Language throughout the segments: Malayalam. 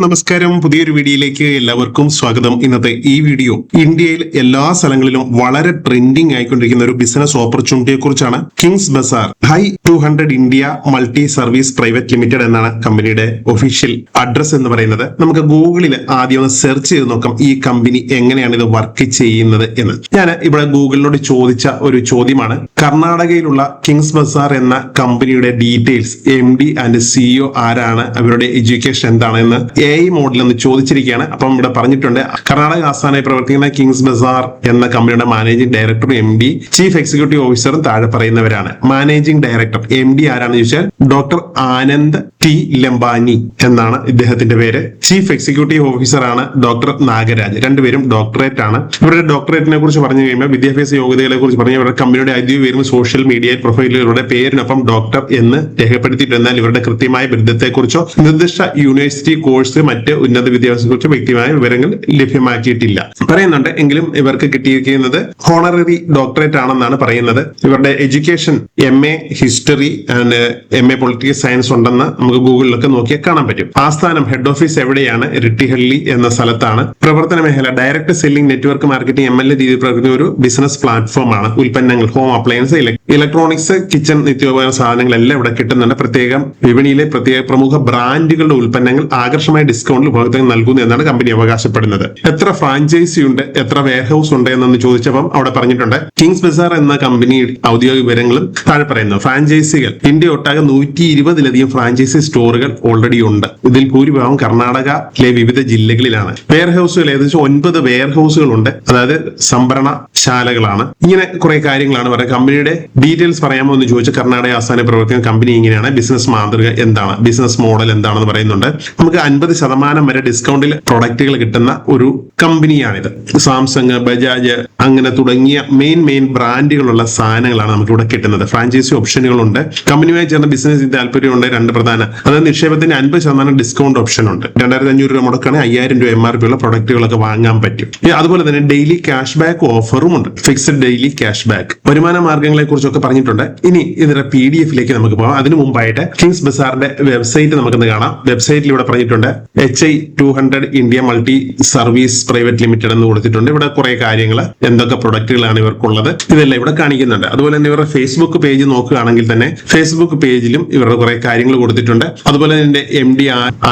നമസ്കാരം. പുതിയൊരു വീഡിയോയിലേക്ക് എല്ലാവർക്കും സ്വാഗതം. ഇന്നത്തെ ഈ വീഡിയോ ഇന്ത്യയിൽ എല്ലാ സ്ഥലങ്ങളിലും വളരെ ട്രെൻഡിങ് ആയിക്കൊണ്ടിരിക്കുന്ന ഒരു ബിസിനസ് ഓപ്പർച്യൂണിറ്റിയെ കുറിച്ചാണ്. കിങ്സ് ബസാർ ഹൈ 200 India multi service private limited എന്നാണ് കമ്പനിയുടെ ഒഫീഷ്യൽ അഡ്രസ് എന്ന് പറയുന്നത്. നമുക്ക് ഗൂഗിളിൽ ആദ്യം ഒന്ന് സെർച്ച് ചെയ്ത് നോക്കാം ഈ കമ്പനി എങ്ങനെയാണ് ഇത് വർക്ക് ചെയ്യുന്നത് എന്ന്. ഞാൻ ഇവിടെ ഗൂഗിളിനോട് ചോദിച്ച ഒരു ചോദ്യമാണ്, കർണാടകയിലുള്ള കിങ്സ് ബസാർ എന്ന കമ്പനിയുടെ ഡീറ്റെയിൽസ്, MD ആൻഡ് CEO ആരാണ്, അവരുടെ എഡ്യൂക്കേഷൻ എന്താണ് എന്ന് AI മോഡൽ എന്ന് ചോദിച്ചിരിക്കുകയാണ്. അപ്പം ഇവിടെ പറഞ്ഞിട്ടുണ്ട്, കർണാടക ആസ്ഥാനമായി പ്രവർത്തിക്കുന്ന കിങ്സ് ബസാർ എന്ന കമ്പനിയുടെ managing director, MD, chief executive ഓഫീസറും താഴെ പറയുന്നവരാണ്. മാനേജിംഗ് ഡയറക്ടർ MD ആരാണെന്ന് ചോദിച്ചാൽ ഡോക്ടർ ആനന്ദ് T ലംബാനി എന്നാണ് ഇദ്ദേഹത്തിന്റെ പേര്. ചീഫ് എക്സിക്യൂട്ടീവ് ഓഫീസർ ആണ് ഡോക്ടർ നാഗരാജ്. രണ്ടുപേരും ഡോക്ടറേറ്റ് ആണ്. ഇവരുടെ ഡോക്ടറേറ്റിനെ കുറിച്ച് പറഞ്ഞു കഴിയുമ്പോൾ വിദ്യാഭ്യാസ യോഗ്യതകളെ കുറിച്ച് പറഞ്ഞു, ഇവരുടെ കമ്പനിയുടെ ഔദ്യോഗിക പേരും സോഷ്യൽ മീഡിയ പ്രൊഫൈലുകളുടെ പേരിനൊപ്പം ഡോക്ടർ എന്ന് രേഖപ്പെടുത്തിയിട്ടെന്നാൽ ഇവരുടെ കൃത്യമായ ബിരുദത്തെക്കുറിച്ചോ നിർദ്ദിഷ്ട യൂണിവേഴ്സിറ്റി കോഴ്സ്, മറ്റ് ഉന്നത വിദ്യാഭ്യാസത്തെക്കുറിച്ചോ വ്യക്തമായ വിവരങ്ങൾ ലഭ്യമാക്കിയിട്ടില്ല. പറയുന്നുണ്ട് എങ്കിലും ഇവർക്ക് കിട്ടിയിരിക്കുന്നത് ഹോണററി ഡോക്ടറേറ്റ് ആണെന്നാണ് പറയുന്നത്. ഇവരുടെ education MA history and MA political science ഉണ്ടെന്ന് നമുക്ക് ഗൂഗിളിലൊക്കെ നോക്കിയാൽ കാണാൻ പറ്റും. ആസ്ഥാനം ഹെഡ് ഓഫീസ് എവിടെയാണ്? റിട്ടിഹള്ളി എന്ന സ്ഥലത്താണ്. പ്രവർത്തന മേഖല direct selling, network marketing, MLA രീതിയിൽ പ്രവർത്തിക്കുന്ന ഒരു ബിസിനസ് പ്ലാറ്റ്ഫോം ആണ്. ഉൽപ്പന്നങ്ങൾ, ഹോം അപ്ലയൻസ്, ഇലക്ട്രോണിക്സ്, കിച്ചൺ നിത്യോപകരണ സാധനങ്ങളെല്ലാം ഇവിടെ കിട്ടുന്നുണ്ട്. പ്രത്യേകം വിപണിയിലെ പ്രമുഖ ബ്രാൻഡുകളുടെ ഉൽപ്പന്നങ്ങൾ ആകർഷമായ ഡിസ്കൗണ്ടിൽ ഉപഭോക്താക്കൾ നൽകുന്നു എന്നാണ് കമ്പനി അവകാശപ്പെടുന്നത്. എത്ര ഫ്രാഞ്ചൈസി ഉണ്ട്, എത്ര വെയർഹൌസ് ഉണ്ട് എന്നൊന്ന് ചോദിച്ചപ്പം അവിടെ പറഞ്ഞിട്ടുണ്ട്, കിങ്സ് ബസാർ എന്ന കമ്പനി ഔദ്യോഗിക വിവരങ്ങളും താഴെ പറയുന്നു. ഫ്രാഞ്ചൈസികൾ ഇന്ത്യ ഒട്ടാകെ 120-ലധികം ഫ്രാഞ്ചൈസി സ്റ്റോറുകൾ ഓൾറെഡി ഉണ്ട്. ഇതിൽ ഭൂരിഭാഗം കർണാടകയിലെ വിവിധ ജില്ലകളിലാണ്. വെയർഹൌസുകൾ ഏകദേശം 9 വെയർഹൌസുകൾ ഉണ്ട്, അതായത് സംഭരണശാലകളാണ്. ഇങ്ങനെ കുറെ കാര്യങ്ങളാണ് പറയുന്നത്. കമ്പനിയുടെ ഡീറ്റെയിൽസ് പറയാമോ എന്ന് ചോദിച്ചാൽ, കർണാടക ആസ്ഥാന പ്രവർത്തിക്കുന്ന കമ്പനി ഇങ്ങനെയാണ്. ബിസിനസ് മാതൃക എന്താണ്, ബിസിനസ് മോഡൽ എന്താണെന്ന് പറയുന്നുണ്ട്. നമുക്ക് 50% വരെ ഡിസ്കൗണ്ടിൽ പ്രൊഡക്റ്റുകൾ കിട്ടുന്ന ഒരു കമ്പനിയാണിത്. സാംസങ്, ബജാജ് അങ്ങനെ തുടങ്ങിയ മെയിൻ ബ്രാൻഡുകളുള്ള സാധനങ്ങളാണ് നമുക്ക് ഇവിടെ കിട്ടുന്നത്. ഫ്രാഞ്ചൈസി ഓപ്ഷനുകളുണ്ട്. കമ്പനിയുമായി ചേർന്ന ബിസിനസ് താല്പര്യമുണ്ട്. 2 പ്രധാന, അതായത് നിക്ഷേപത്തിന് 50% ഡിസ്കൗണ്ട് ഓപ്ഷൻ ഉണ്ട്. 2500 രൂപ മുടക്കാണ് 5000 രൂപ MRP ഉള്ള പ്രൊഡക്റ്റുകളൊക്കെ വാങ്ങാൻ പറ്റും. അതുപോലെ തന്നെ ഡെയിലി ക്യാഷ് ബാക്ക് ഓഫറും ഉണ്ട്. Fixed daily cash back. വരുമാന മാർഗങ്ങളെ കുറിച്ചൊക്കെ പറഞ്ഞിട്ടുണ്ട്. ഇനി ഇതിന്റെ PDF നമുക്ക് പോകാം. അതിനു മുമ്പായിട്ട് കിങ്സ് ബസാറിന്റെ വെബ്സൈറ്റ് നമുക്കൊന്ന് കാണാം. വെബ്സൈറ്റിൽ ഇവിടെ പറഞ്ഞിട്ടുണ്ട് HI 200 India multi service private limited എന്ന് കൊടുത്തിട്ടുണ്ട്. ഇവിടെ കുറെ കാര്യങ്ങൾ, എന്തൊക്കെ പ്രൊഡക്റ്റുകളാണ് ഇവർക്കുള്ളത്, ഇതെല്ലാം ഇവിടെ കാണിക്കുന്നുണ്ട്. അതുപോലെ തന്നെ ഇവരുടെ ഫേസ്ബുക്ക് പേജ് നോക്കുകയാണെങ്കിൽ തന്നെ ഫേസ്ബുക്ക് പേജിലും ഇവരുടെ കുറെ കാര്യങ്ങൾ കൊടുത്തിട്ടുണ്ട്. അതുപോലെ തന്നെ MD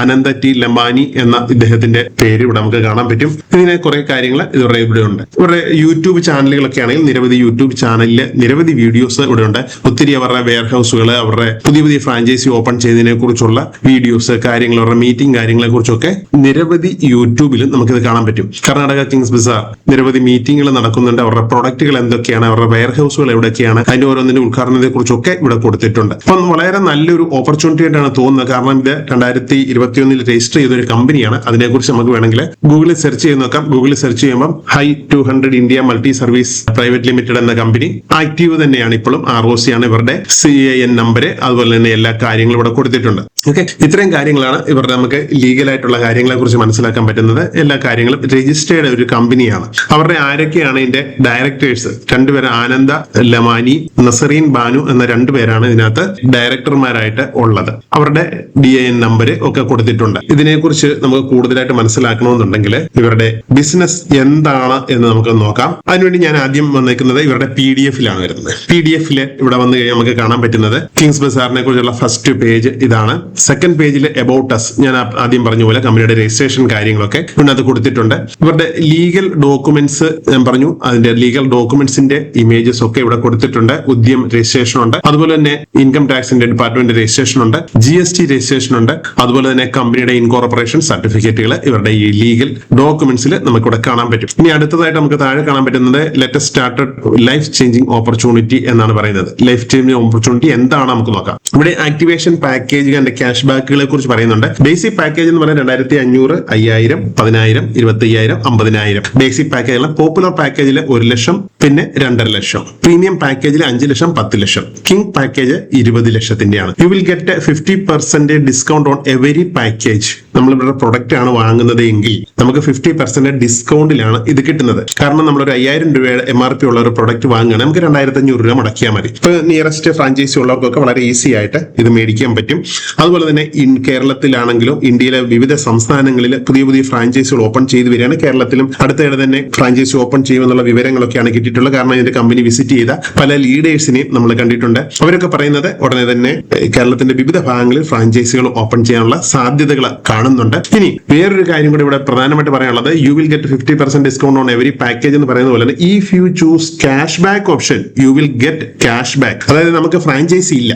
ആനന്ദ് T ലംബാനി എന്ന ഇദ്ദേഹത്തിന്റെ പേര് ഇവിടെ നമുക്ക് കാണാൻ പറ്റും. ഇതിനെ കുറെ കാര്യങ്ങൾ ഇവരുടെ ഇവിടെ ഉണ്ട്. ഇവരുടെ യൂട്യൂബ് ചാനലുകളൊക്കെ ആണെങ്കിൽ നിരവധി യൂട്യൂബ് ചാനലില് നിരവധി വീഡിയോസ് ഇവിടെ ഉണ്ട്. ഒത്തിരി അവരുടെ വെയർഹൌസുകൾ, അവരുടെ പുതിയ ഫ്രാഞ്ചൈസി ഓപ്പൺ ചെയ്തതിനെ കുറിച്ചുള്ള വീഡിയോസ്, കാര്യങ്ങൾ, അവരുടെ മീറ്റിംഗ് കാര്യങ്ങളെ കുറിച്ചൊക്കെ നിരവധി യൂട്യൂബിലും നമുക്കിത് കാണാൻ പറ്റും. കർണാടക കിങ്സ് ബസാർ നിരവധി മീറ്റിംഗുകൾ നടക്കുന്നുണ്ട്. അവരുടെ പ്രൊഡക്റ്റുകൾ എന്തൊക്കെയാണ്, അവരുടെ വെയർഹൌസുകൾ എവിടെയൊക്കെയാണ്, അതിന്റെ ഓരോന്നിന്റെ ഉദ്ഘാടനത്തെ കുറിച്ചൊക്കെ ഇവിടെ കൊടുത്തിട്ടുണ്ട്. അപ്പം വളരെ നല്ലൊരു ഓപ്പർച്യൂണിറ്റി ആയിട്ടാണ് തോന്നുന്നത്. കാരണം ഇത് 2021 രജിസ്റ്റർ ചെയ്ത ഒരു കമ്പനിയാണ്. അതിനെക്കുറിച്ച് നമുക്ക് വേണമെങ്കിൽ ഗൂഗിളിൽ സെർച്ച് ചെയ്ത് നോക്കാം. ഗൂഗിളിൽ സെർച്ച് ചെയ്യുമ്പോൾ high 200 India multi service private limited എന്ന കമ്പനി ആക്റ്റീവ് തന്നെയാണ്. ഇപ്പോഴും ROC ആണ് ഇവരുടെ CIN നമ്പർ. അതുപോലെ തന്നെ എല്ലാ കാര്യങ്ങളും ഇവിടെ കൊടുത്തിട്ടുണ്ട്. ഓക്കെ, ഇത്രയും കാര്യങ്ങളാണ് ഇവരുടെ നമുക്ക് ലീഗലായിട്ടുള്ള കാര്യങ്ങളെ കുറിച്ച് മനസ്സിലാക്കാൻ പറ്റുന്നത്. എല്ലാ കാര്യങ്ങളും രജിസ്റ്റേർഡ് ഒരു കമ്പനിയാണ്. അവരുടെ ആരൊക്കെയാണ് ഇതിന്റെ ഡയറക്ടേഴ്സ്? 2 പേര്, ആനന്ദ ലമാനി, നസറീൻ ബാനു എന്ന 2 പേരാണ് ഇതിനകത്ത് ഡയറക്ടർമാരായിട്ട് ഉള്ളത്. അവരുടെ DIN നമ്പർ ഒക്കെ കൊടുത്തിട്ടുണ്ട്. ഇതിനെക്കുറിച്ച് നമുക്ക് കൂടുതലായിട്ട് മനസ്സിലാക്കണമെന്നുണ്ടെങ്കിൽ ഇവരുടെ ബിസിനസ് എന്താണ് എന്ന് നമുക്ക് നോക്കാം. അതിനുവേണ്ടി ഞാൻ ആദ്യം വന്നേക്കുന്നത് ഇവരുടെ PDF-ലാണ് വരുന്നത്. PDF-ൽ ഇവിടെ വന്നു കഴിഞ്ഞാൽ നമുക്ക് കാണാൻ പറ്റുന്നത് കിങ്സ് ബസാറിനെ കുറിച്ചുള്ള ഫസ്റ്റ് പേജ് ഇതാണ്. സെക്കൻഡ് പേജിൽ അബൌട്ട് അസ്, ഞാൻ ആദ്യം പറഞ്ഞ പോലെ കമ്പനിയുടെ രജിസ്ട്രേഷൻ കാര്യങ്ങളൊക്കെ ഇതിനകത്ത് കൊടുത്തിട്ടുണ്ട്. ഇവരുടെ ലീഗൽ ഡോക്യുമെന്റ്സ് ഞാൻ പറഞ്ഞു, അതിന്റെ ലീഗൽ ഡോക്യുമെന്റ്സിന്റെ ഇമേജസ് ഒക്കെ ഇവിടെ കൊടുത്തിട്ടുണ്ട്. ഉദ്യം രജിസ്ട്രേഷൻ ഉണ്ട്. അതുപോലെ തന്നെ ഇൻകം ടാക്സിന്റെ ഡിപ്പാർട്ട്മെന്റ് രജിസ്ട്രേഷൻ ഉണ്ട്. GST രജിസ്ട്രേഷൻ ഉണ്ട്. അതുപോലെ തന്നെ കമ്പനിയുടെ ഇൻകോർപ്പറേഷൻ സർട്ടിഫിക്കറ്റുകൾ ഇവരുടെ ഈ ലീഗൽ ഡോക്യുമെന്റ്സിൽ നമുക്കിവിടെ കാണാൻ പറ്റും. ഇനി അടുത്തതായിട്ട് നമുക്ക് താഴെ കാണാൻ പറ്റുന്നത് latest started life changing opportunity എന്നാണ് പറയുന്നത്. ലൈഫ് ചേഞ്ചിങ് ഓപ്പർച്യൂണിറ്റി എന്താണ് നമുക്ക് നോക്കാം. ഇവിടെ ആക്ടിവേഷൻ പാക്കേജ് ആൻഡ് ക്യാഷ് ബാക്കുകളെ കുറിച്ച് പറയുന്നുണ്ട്. ബേസിക് പാക്കേജ് എന്ന് പറയുന്നത് 2500, 5000, 10000, 25000, 50000 ബേസിക് പാക്കേജ്. പോപ്പുലർ പാക്കേജിൽ 1 ലക്ഷം, പിന്നെ 2.5 ലക്ഷം. പ്രീമിയം പാക്കേജിൽ 5 ലക്ഷം, 10 ലക്ഷം. കിങ് പാക്കേജ് 20 ലക്ഷത്തിന്റെയാണ്. You will get 50% discount on every package. നമ്മളിവിടെ പ്രൊഡക്റ്റ് ആണ് വാങ്ങുന്നത് എങ്കിൽ നമുക്ക് 50% ഡിസ്കൗണ്ടിലാണ് ഇത് കിട്ടുന്നത്. കാരണം നമ്മളൊരു 5000 രൂപയുടെ MRP ഉള്ള ഒരു പ്രൊഡക്റ്റ് വാങ്ങുകയാണെങ്കിൽ നമുക്ക് 2500 രൂപ മുടക്കിയാൽ മതി. ഇപ്പൊ നിയറസ്റ്റ് ഫ്രാഞ്ചൈസി ഉള്ളവർക്കൊക്കെ വളരെ ഈസി ആയിട്ട് ഇത് മേടിക്കാൻ പറ്റും. അതുപോലെ തന്നെ കേരളത്തിലാണെങ്കിലും ഇന്ത്യയിലെ വിവിധ സംസ്ഥാനങ്ങളിൽ പുതിയ പുതിയ ഫ്രാഞ്ചൈസികൾ ഓപ്പൺ ചെയ്ത് വരികയാണ്. കേരളത്തിലും അടുത്തിടെ തന്നെ ഫ്രാഞ്ചൈസി ഓപ്പൺ ചെയ്യുമെന്നുള്ള വിവരങ്ങളൊക്കെയാണ് കിട്ടിയിട്ടുള്ളത്. കാരണം ഇതിന്റെ കമ്പനി വിസിറ്റ് ചെയ്ത പല ലീഡേഴ്സിനെയും നമ്മൾ കണ്ടിട്ടുണ്ട്. അവരൊക്കെ പറയുന്നത് ഉടനെ തന്നെ കേരളത്തിന്റെ വിവിധ ഭാഗങ്ങളിൽ ഫ്രാഞ്ചൈസികൾ ഓപ്പൺ ചെയ്യാനുള്ള സാധ്യതകൾ കാണുന്നുണ്ട്. ഇനി വേറൊരു കാര്യം കൂടി ഇവിടെ പ്രധാനമായിട്ട് പറയാനുള്ളത്, U will get 50% discount on every package എന്ന് പറയുന്ന പോലെ തന്നെ if you choose cash back option U will get cash back. അതായത് നമുക്ക് ഫ്രാഞ്ചൈസി ഇല്ല,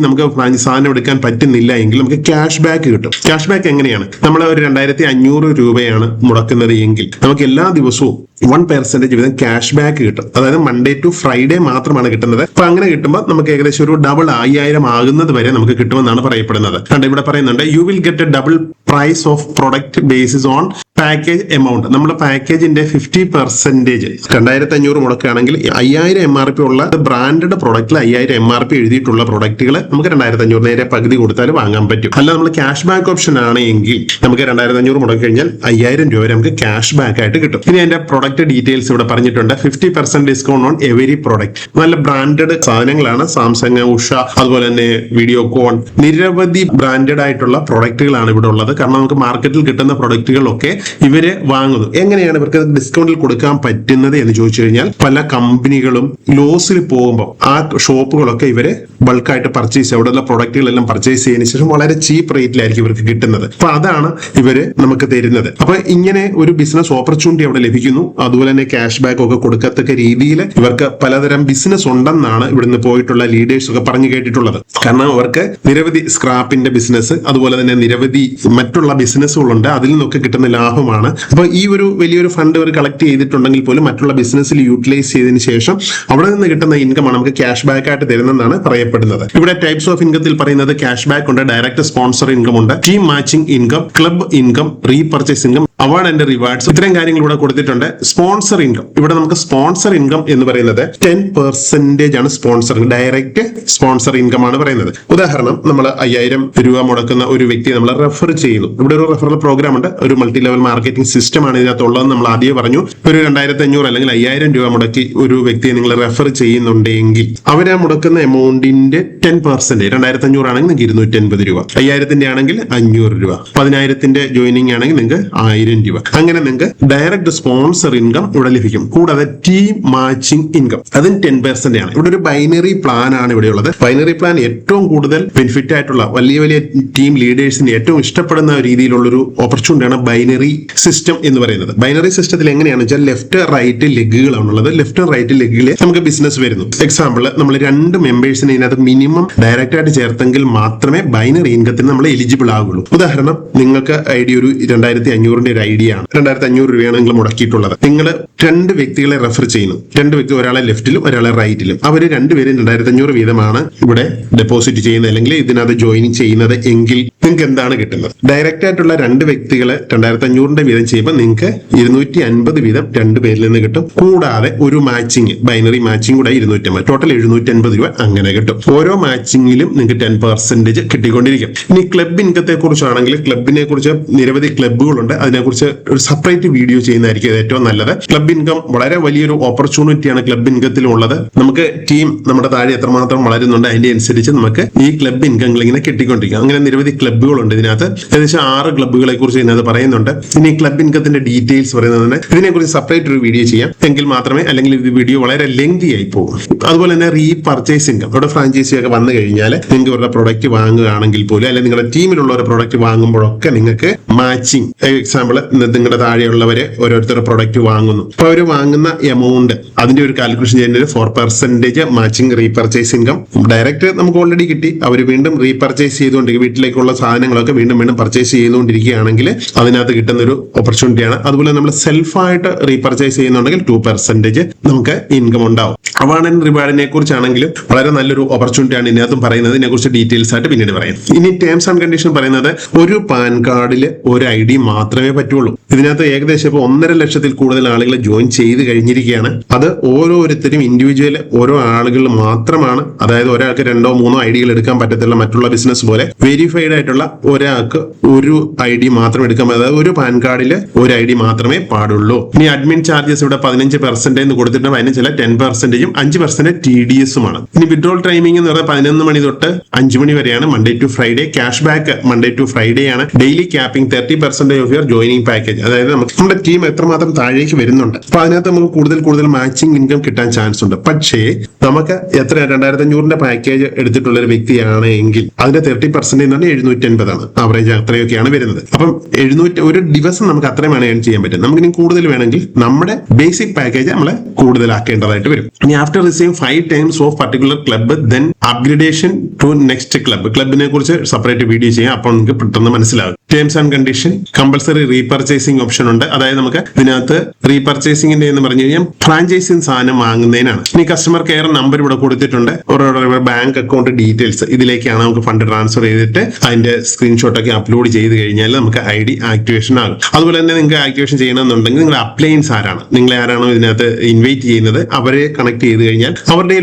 നമുക്ക് സാധനം എടുക്കാൻ പറ്റുന്നില്ല എങ്കിൽ നമുക്ക് ക്യാഷ് ബാക്ക് കിട്ടും. ക്യാഷ് ബാക്ക് എങ്ങനെയാണ്? നമ്മൾ ഒരു 2500 രൂപയാണ് മുടക്കുന്നത് എങ്കിൽ നമുക്ക് എല്ലാ ദിവസവും 1% വീതം ക്യാഷ് ബാക്ക് കിട്ടും. അതായത് മൺഡേ ടു ഫ്രൈഡേ മാത്രമാണ് കിട്ടുന്നത്. അപ്പൊ അങ്ങനെ കിട്ടുമ്പോൾ നമുക്ക് ഏകദേശം ഒരു ഡബിൾ 5000 ആകുന്നത് വരെ നമുക്ക് കിട്ടുമെന്നാണ് പറയപ്പെടുന്നത്. കണ്ട് ഇവിടെ പറയുന്നുണ്ട് you will get a double price of product basis on package amount. നമ്മുടെ പാക്കേജിന്റെ 50% 2500 മുടക്കുകയാണെങ്കിൽ 5000 MRP ഉള്ള ബ്രാൻഡഡ് പ്രൊഡക്റ്റിൽ 5000 MRP എഴുതിയിട്ടുള്ള പ്രൊഡക്റ്റുകൾ നമുക്ക് 2500 നേരെ പകുതി കൊടുത്താൽ വാങ്ങാൻ പറ്റും. അല്ല നമ്മൾ ക്യാഷ് ബാക്ക് ഓപ്ഷൻ ആണെങ്കിൽ നമുക്ക് 2500 മുടക്കി കഴിഞ്ഞാൽ 5000 രൂപ വരെ നമുക്ക് ക്യാഷ് ബാക്ക് ആയിട്ട് കിട്ടും. ഇനി അതിന്റെ പ്രൊഡക്റ്റ് ഡീറ്റെയിൽസ് ഇവിടെ പറഞ്ഞിട്ടുണ്ട്. 50% ഡിസ്കൗണ്ട് ഓൺ എവരി പ്രൊഡക്റ്റ്. നല്ല ബ്രാൻഡഡ് സാധനങ്ങളാണ്. സാംസങ്, ഉഷ, അതുപോലെ തന്നെ വീഡിയോകോൺ, നിരവധി ബ്രാൻഡഡ് ആയിട്ടുള്ള പ്രൊഡക്റ്റുകളാണ് ഇവിടെ ഉള്ളത്. കാരണം നമുക്ക് മാർക്കറ്റിൽ കിട്ടുന്ന പ്രൊഡക്റ്റുകളൊക്കെ ഇവര് വാങ്ങുന്നു. എങ്ങനെയാണ് ഇവർക്ക് ഡിസ്കൗണ്ടിൽ കൊടുക്കാൻ പറ്റുന്നത് എന്ന് ചോദിച്ചു കഴിഞ്ഞാൽ പല കമ്പനികളും ലോസിൽ പോകുമ്പോൾ ആ ഷോപ്പുകളൊക്കെ ഇവര് ബൾക്കായിട്ട് പർച്ചേസ്, അവിടെയുള്ള പ്രൊഡക്റ്റുകളെല്ലാം പർച്ചേസ് ചെയ്തതിനു ശേഷം വളരെ ചീപ്പ് റേറ്റിലായിരിക്കും ഇവർക്ക് കിട്ടുന്നത്. അപ്പൊ അതാണ് ഇവര് നമുക്ക് തരുന്നത്. അപ്പൊ ഇങ്ങനെ ഒരു ബിസിനസ് ഓപ്പർച്യൂണിറ്റി അവിടെ ലഭിക്കുന്നു. അതുപോലെ തന്നെ ക്യാഷ് ബാക്ക് ഒക്കെ കൊടുക്കത്തക്ക രീതിയിൽ ഇവർക്ക് പലതരം ബിസിനസ് ഉണ്ടെന്നാണ് ഇവിടുന്ന് പോയിട്ടുള്ള ലീഡേഴ്സ് ഒക്കെ പറഞ്ഞു കേട്ടിട്ടുള്ളത്. കാരണം അവർക്ക് നിരവധി സ്ക്രാപ്പിന്റെ ബിസിനസ്, അതുപോലെ തന്നെ നിരവധി മറ്റുള്ള ബിസിനസ്സുകളുണ്ട്. അതിൽ നിന്നൊക്കെ കിട്ടുന്ന ലാഭമാണ്. അപ്പൊ ഈ ഒരു വലിയൊരു ഫണ്ട് അവർ കളക്ട് ചെയ്തിട്ടുണ്ടെങ്കിൽ പോലും മറ്റുള്ള ബിസിനസ്സിൽ യൂട്ടിലൈസ് ചെയ്തതിനു ശേഷം അവിടെ നിന്ന് കിട്ടുന്ന ഇൻകമാണ് നമുക്ക് ക്യാഷ് ബാക്ക് ആയിട്ട് തരുന്നതാണ് പറയപ്പെടുന്നത്. ഇവിടെ ടൈപ്സ് ഓഫ് ഇൻകത്തിൽ പറയുന്നത് ക്യാഷ് ബാക്ക് ഉണ്ട്, ഡയറക്റ്റ് സ്പോൺസർ ഇൻകം ഉണ്ട്, team matching income, club income, repurchase income, award and rewards, ഇത്രയും കാര്യങ്ങൾ ഇവിടെ കൊടുത്തിട്ടുണ്ട്. സ്പോൺസർ ഇൻകം, ഇവിടെ നമുക്ക് സ്പോൺസർ ഇൻകം എന്ന് പറയുന്നത് 10% ആണ് സ്പോൺസർ, ഡയറക്റ്റ് സ്പോൺസർ ഇൻകം ആണ് പറയുന്നത്. ഉദാഹരണം, നമ്മൾ 5000 രൂപ മുടക്കുന്ന ഒരു വ്യക്തിയെ നമ്മൾ റെഫർ ചെയ്യുന്നു. ഇവിടെ ഒരു റെഫറൽ പ്രോഗ്രാം ഉണ്ട്, ഒരു മൾട്ടി ലെവൽ മാർക്കറ്റിംഗ് സിസ്റ്റം ആണ് ഇതിനകത്തുള്ളതെന്ന് നമ്മൾ ആദ്യം പറഞ്ഞു. ഒരു 2500 അല്ലെങ്കിൽ 5000 രൂപ മുടക്കി ഒരു വ്യക്തിയെ നിങ്ങൾ റെഫർ ചെയ്യുന്നുണ്ടെങ്കിൽ അവരെ മുടക്കുന്ന എമൗണ്ടിന്റെ 10%, 2500 ആണെങ്കിൽ നിങ്ങൾക്ക് 280 രൂപ, 5000 ആണെങ്കിൽ 500 രൂപ, 10000 ജോയിനിങ് ആണെങ്കിൽ നിങ്ങൾക്ക് 1000 രൂപ. അങ്ങനെ നിങ്ങൾക്ക് ഡയറക്റ്റ് സ്പോൺസർ ഇൻകം ഇവിടെ ലഭിക്കും. കൂടാതെ ടീം മാച്ചിങ് ഇൻകം അതും 10% ആണ്. ഇവിടെ ഒരു ബൈനറി പ്ലാൻ ആണ് ഇവിടെ ഉള്ളത്. ബൈനറി പ്ലാൻ ഏറ്റവും കൂടുതൽ ബെനിഫിറ്റ് ആയിട്ടുള്ള വലിയ വലിയ ടീം ലീഡേഴ്സിന് ഏറ്റവും ഇഷ്ടപ്പെടുന്ന രീതിയിലുള്ള ഒരു ഓപ്പർച്യൂണിറ്റിയാണ് ബൈനറി സിസ്റ്റം എന്ന് പറയുന്നത്. ബൈനറി സിസ്റ്റത്തിൽ എങ്ങനെയാണെന്ന് വെച്ചാൽ ലെഫ്റ്റ് റൈറ്റ് ലെഗുകളാണുള്ളത്. ലെഫ്റ്റ് റൈറ്റ് ലെഗിൽ നമുക്ക് ബിസിനസ് വരുന്നു. എക്സാമ്പിൾ, നമ്മൾ 2 മെമ്പേഴ്സിനെ ഇതിനകത്ത് മിനിമം ഡയറക്റ്റ് ആയിട്ട് ചേർത്തെങ്കിൽ മാത്രമേ ബൈനറി ഇൻകത്തിന് നമ്മൾ എലിജിബിൾ ആകുള്ളൂ. ഉദാഹരണം, നിങ്ങൾക്ക് ഐഡിയ ഒരു 2500 ഒരു ഐഡിയ ആണ്, 2500 രൂപയാണ് നിങ്ങൾ മുടക്കിയിട്ടുള്ളത്. നിങ്ങൾ 2 വ്യക്തികളെ റെഫർ ചെയ്യുന്നു. 2 വ്യക്തി, ഒരാളെ ലെഫ്റ്റിലും ഒരാളെ റൈറ്റിലും. അവർ 2 പേരും 2500 വീതമാണ് ഇവിടെ ഡെപ്പോസിറ്റ് ചെയ്യുന്നത് അല്ലെങ്കിൽ ഇതിനകത്ത് ജോയിൻ ചെയ്യുന്നത് എങ്കിൽ നിങ്ങൾക്ക് എന്താണ് കിട്ടുന്നത്? ഡയറക്റ്റ് ആയിട്ടുള്ള 2 വ്യക്തികളെ 2500 വീതം ചെയ്യുമ്പോൾ നിങ്ങൾക്ക് 250 വീതം 2 പേരിൽ നിന്ന് കിട്ടും. കൂടാതെ ഒരു മാച്ചിങ്, ബൈനറി മാച്ചിങ് കൂടെ 250, ടോട്ടൽ 750 രൂപ അങ്ങനെ കിട്ടും. ഓരോ മാച്ചിങ്ങിലും നിങ്ങൾക്ക് 10% കിട്ടിക്കൊണ്ടിരിക്കും. ഇനി ക്ലബ് ഇൻകത്തെ കുറിച്ചാണെങ്കിൽ, ക്ലബിനെ കുറിച്ച് നിരവധി ക്ലബ്ബുകളുണ്ട്. അതിനെക്കുറിച്ച് ഒരു സെപ്പറേറ്റ് വീഡിയോ ചെയ്യുന്നതായിരിക്കും ഏറ്റവും നല്ലത്. ക്ലബ് ഇൻകം വളരെ വലിയൊരു ഓപ്പർച്യൂണിറ്റിയാണ് ക്ലബ് ഇൻകത്തിലും ഉള്ളത്. നമുക്ക് ടീം നമ്മുടെ താഴെ എത്രമാത്രം വളരുന്നുണ്ട് അതിന്റെ അനുസരിച്ച് നമുക്ക് ഈ ക്ലബ് ഇൻകങ്ങൾ ഇങ്ങനെ കിട്ടിക്കൊണ്ടിരിക്കും. അങ്ങനെ നിരവധി ക്ലബ്ബുകളുണ്ട് ഇതിനകത്ത്. ഏകദേശം 6 ക്ലബ്ബുകളെ കുറിച്ച് ഇതിനകത്ത് പറയുന്നുണ്ട്. ഇനി ക്ലബ് ഇൻകത്തിന്റെ ഡീറ്റെയിൽസ് പറയുന്നതിന് ഇതിനെക്കുറിച്ച് സെപ്പറേറ്റ് ഒരു വീഡിയോ ചെയ്യാം. എങ്കിൽ മാത്രമേ, അല്ലെങ്കിൽ ഇത് വീഡിയോ വളരെ ലെങ്തി ആയി പോകും. അതുപോലെ തന്നെ റീപർച്ചേസ് ഇൻകം, ഇവിടെ ഫ്രാഞ്ചൈസി ഒക്കെ വന്നു കഴിഞ്ഞാൽ നിങ്ങൾക്ക് ഇവരുടെ പ്രൊഡക്റ്റ് വാങ്ങുകയാണെങ്കിൽ പോലും, അല്ലെങ്കിൽ നിങ്ങളുടെ ടീമിലുള്ള ഒരു പ്രൊഡക്റ്റ് വാങ്ങുമ്പോഴൊക്കെ നിങ്ങൾക്ക് മാച്ചിങ്, എക്സാമ്പിൾ നിങ്ങളുടെ താഴെയുള്ളവരെ ഓരോരുത്തരുടെ പ്രൊഡക്റ്റ് വാങ്ങുന്നു. അപ്പൊ അവർ വാങ്ങുന്ന എമൗണ്ട് അതിന്റെ ഒരു കാൽക്കുലേഷൻ ചെയ്യുന്നത് 4% മാച്ചിങ് റീപർച്ചേസ് ഇൻകം. ഡയറക്റ്റ് നമുക്ക് ഓൾറെഡി കിട്ടി, അവർ വീണ്ടും റീപർച്ചേസ് ചെയ്തുകൊണ്ട് വീട്ടിലേക്കുള്ള സാധനങ്ങളൊക്കെ വീണ്ടും വീണ്ടും പർച്ചേസ് ചെയ്തുകൊണ്ടിരിക്കുകയാണെങ്കിൽ അതിനകത്ത് കിട്ടുന്ന ഒരു ഓപ്പർച്യൂണിറ്റിയാണ്. അതുപോലെ നമ്മൾ സെൽഫായിട്ട് റീപർച്ചേസ് ചെയ്യുന്നുണ്ടെങ്കിൽ 2% നമുക്ക് ഇൻകം ഉണ്ടാവും. അവാർഡ് ആൻഡ് റിവാർഡിനെ കുറിച്ചാണെങ്കിലും വളരെ നല്ലൊരു ഓപ്പർച്യൂണിറ്റിയാണ് ഇതിനകത്തും പറയുന്നത്. ഇതിനെക്കുറിച്ച് ഡീറ്റെയിൽസ് ആയിട്ട് പിന്നീട് പറയാം. ഇനി ടേംസ് ആൻഡ് കണ്ടീഷൻ പറയുന്നത് ഒരു പാൻ കാർഡിൽ ഒരു ID മാത്രമേ പറ്റുള്ളൂ. ഇതിനകത്ത് ഏകദേശം ഇപ്പോൾ 1.5 ലക്ഷത്തിൽ കൂടുതൽ ആളുകൾ ജോയിൻ ചെയ്ത് കഴിഞ്ഞിരിക്കുകയാണ്. അത് ഓരോരുത്തരും ഇൻഡിവിജ്വൽ ഓരോ ആളുകൾ മാത്രമാണ്. അതായത് ഒരാൾക്ക് 2-3 IDകൾ എടുക്കാൻ പറ്റത്തില്ല. മറ്റുള്ള ബിസിനസ് പോലെ വെരിഫൈഡ് ആയിട്ടുള്ള ഒരാൾക്ക് ഒരു ID മാത്രം എടുക്കാൻ പറ്റും. അതായത് ഒരു പാൻ കാർഡിൽ ഒരു ID മാത്രമേ പാടുള്ളൂ. ഇനി അഡ്മിൻ ചാർജസ് ഇവിടെ 15% എന്ന് കൊടുത്തിട്ട് 15 10%, 5% TDSുമാണ്. ഇനി വിഡ്രോൾ ടൈമിംഗ് എന്ന് പറയുന്നത് 11 മണി തൊട്ട് 5 മണി വരെയാണ്, Monday to Friday. Cash back Monday to Friday ആണ്. Daily capping 30% off your joining package. അതായത് നമ്മുടെ ടീം എത്രമാത്രം താഴേക്ക് വരുന്നുണ്ട് അപ്പൊ അതിനകത്ത് നമുക്ക് കൂടുതൽ മാച്ചിങ് ഇൻകം കിട്ടാൻ ചാൻസ് ഉണ്ട്. പക്ഷേ നമുക്ക് എത്ര 2500 പാക്കേജ് എടുത്തിട്ടുള്ള ഒരു വ്യക്തിയാണ് എങ്കിൽ അതിന്റെ 30% എന്ന് പറഞ്ഞാൽ 750 ആവറേജ് അത്രയൊക്കെയാണ് വരുന്നത്. അപ്പം 700 ഒരു ദിവസം നമുക്ക് അത്രയും വേണം ഏൺ ചെയ്യാൻ പറ്റും. നമുക്ക് ഇനി കൂടുതൽ വേണമെങ്കിൽ നമ്മുടെ ബേസിക് പാക്കേജ് നമ്മൾ കൂടുതലാക്കേണ്ടതായിട്ട് വരും. ഇനി after receiving 5 times of particular club then upgradation to next club. ക്ലബിനെ കുറിച്ച് സെപ്പറേറ്റ് വീഡിയോ ചെയ്യാം, അപ്പോൾ നിങ്ങൾക്ക് പെട്ടെന്ന് മനസ്സിലാവും. Terms and condition compulsory repurchasing option ഉണ്ട്. അതായത് നമുക്ക് ഇതിനകത്ത് റീപർച്ചേസിംഗിന്റെ എന്ന് പറഞ്ഞു കഴിഞ്ഞാൽ ഫ്രാഞ്ചൈസിംഗ് സാധനം വാങ്ങുന്നതിനാണ്. ഇനി കസ്റ്റമർ കെയർ നമ്പർ ഇവിടെ കൊടുത്തിട്ടുണ്ട്. ഓരോ ബാങ്ക് അക്കൗണ്ട് ഡീറ്റെയിൽസ് ഇതിലേക്കാണ് നമുക്ക് ഫണ്ട് ട്രാൻസ്ഫർ ചെയ്തിട്ട് അതിന്റെ സ്ക്രീൻഷോട്ട് ഒക്കെ അപ്ലോഡ് ചെയ്ത് കഴിഞ്ഞാൽ നമുക്ക് ID ആക്ടിവേഷൻ ആകും. അതുപോലെ തന്നെ നിങ്ങൾക്ക് ആക്ടിവേഷൻ ചെയ്യണമെന്നുണ്ടെങ്കിൽ നിങ്ങളുടെ അപ്ലയൻസ് ആരാണ്, നിങ്ങളെ ആരാണോ ഇതിനകത്ത് ഇൻവൈറ്റ് ചെയ്യുന്നത് അവരെ കണക്ട് ചെയ്ത് കഴിഞ്ഞാൽ അവരുടെ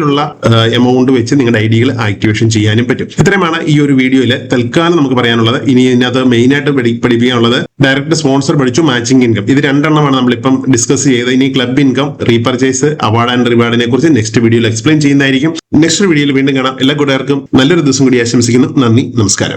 എമൗണ്ട് വെച്ച് നിങ്ങളുടെ IDകൾ ആക്ടിവേഷൻ ചെയ്യാനും പറ്റും. ഇത്രയുമാണ് ഈ ഒരു വീഡിയോയിൽ തൽക്കാലം നമുക്ക് പറയാനുള്ളത്. ഇനി ഇതിനകത്ത് മെയിൻ ആയിട്ട് പഠിപ്പിക്കാനുള്ളത് ഡയറക്റ്റ് സ്പോൺസർ പഠിച്ചു, മാച്ചിങ് ഇൻകം. ഇത് 2 എണ്ണമാണ് നമ്മളിപ്പം ഡിസ്കസ് ചെയ്തത്. ഇനി club income, repurchase, award and റിവാർഡിനെ കുറിച്ച് നെക്സ്റ്റ് വീഡിയോയിൽ എക്സ്പ്ലെയിൻ ചെയ്യുന്നതായിരിക്കും. നെക്സ്റ്റ് വീഡിയോയിൽ വീണ്ടും കാണാം. എല്ലാ കൂട്ടുകാർക്കും നല്ലൊരു ദിവസം കൂടി ആശംസിക്കുന്നു. നന്ദി, നമസ്കാരം.